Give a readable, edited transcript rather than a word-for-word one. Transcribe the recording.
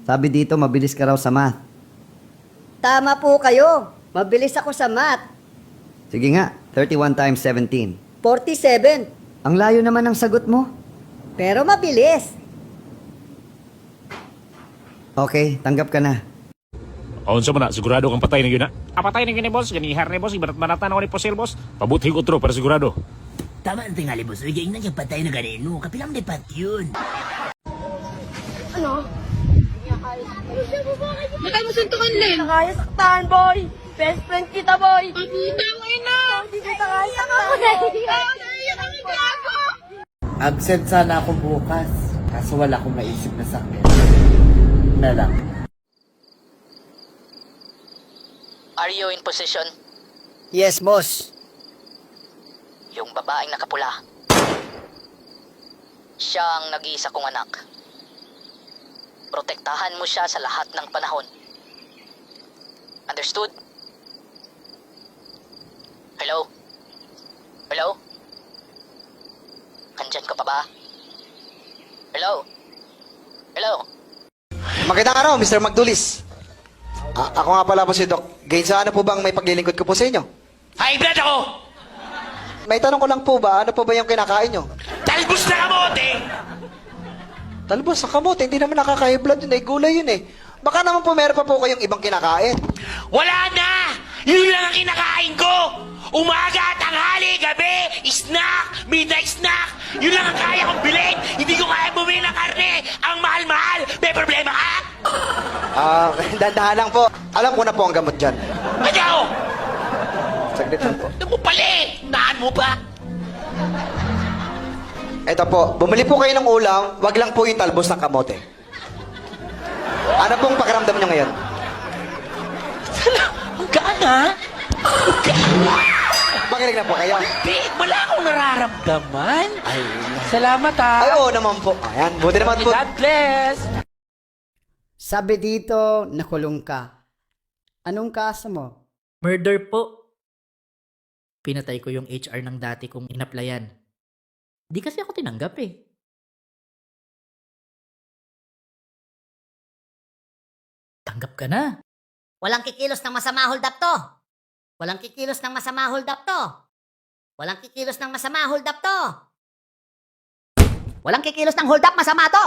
Sabi dito, mabilis ka raw sa math. Tama po kayo. Mabilis ako sa math. Sige nga, 31 times 17. 47. Ang layo naman ng sagot mo. Pero mabilis. Okay, tanggap ka na. Unsa man na, sigurado kang patay na yun na. Patay na yun ni boss, ganihar ni boss, ibarat-baratan ako ni Posil boss. Pabuti ko utro para sigurado. Tama ang tingali, boss. Uy, gaing na yung patay na ganino. Kapilang lipat yun. Matay mo suntukan, Len. Kaya saktan, boy. Best friend kita, boy. Puta mo ina. Hindi kita kaya saktan. Absent sana ako bukas. Kaso wala akong maisip na sakit. Na lang. Are you in position? Yes, boss. Yung babaeng nakapula. Siya ang nag-iisa kong anak. Protektahan mo siya sa lahat ng panahon. Understood? Hello? Hello? Andyan ka pa ba? Hello? Hello? Magandang araw, Mr. Magdulis. Ako nga pala po si Doc. Gainsa, ano po bang may paglilingkod ko po sa inyo? High blood ako! May tanong ko lang po ba, ano po ba yung kinakain nyo? Talbos na kamote! Talbos sa kamote, hindi naman nakaka-high blood yun eh, gulay yun eh. Baka naman po meron pa po kayong ibang kinakain. Wala na! Yun lang ang kinakain ko! Umaga, tanghali, gabi, snack, midnight snack! Yun lang ang kaya kong bilhin! Hindi ko kaya bumili ng karne! Ang mahal-mahal! May problema ka? Dandahan lang po. Alam ko na po ang gamot dyan. Ikaw! Saglit lang po. Ano mo pali? Naan mo ba? Eto po, bumili po kayo ng ulam, wag lang po yung talbos ng kamote. Ano pong pakiramdam nyo ngayon? Ang gaan ha? Makinig na po kayo. Wala akong nararamdaman. Salamat ha. Ay, oo naman po. Ayan, buti naman po. God bless. Sabi dito, nakulong ka. Anong kaso mo? Murder po. Pinatay ko yung HR ng dati kong inaplayan. Di kasi ako tinanggap eh. Tanggap ka na. Walang kikilos ng masama, hold up to. Walang kikilos ng masama, hold up to. Walang kikilos ng masama, hold up to. Walang kikilos ng hold up, masama to.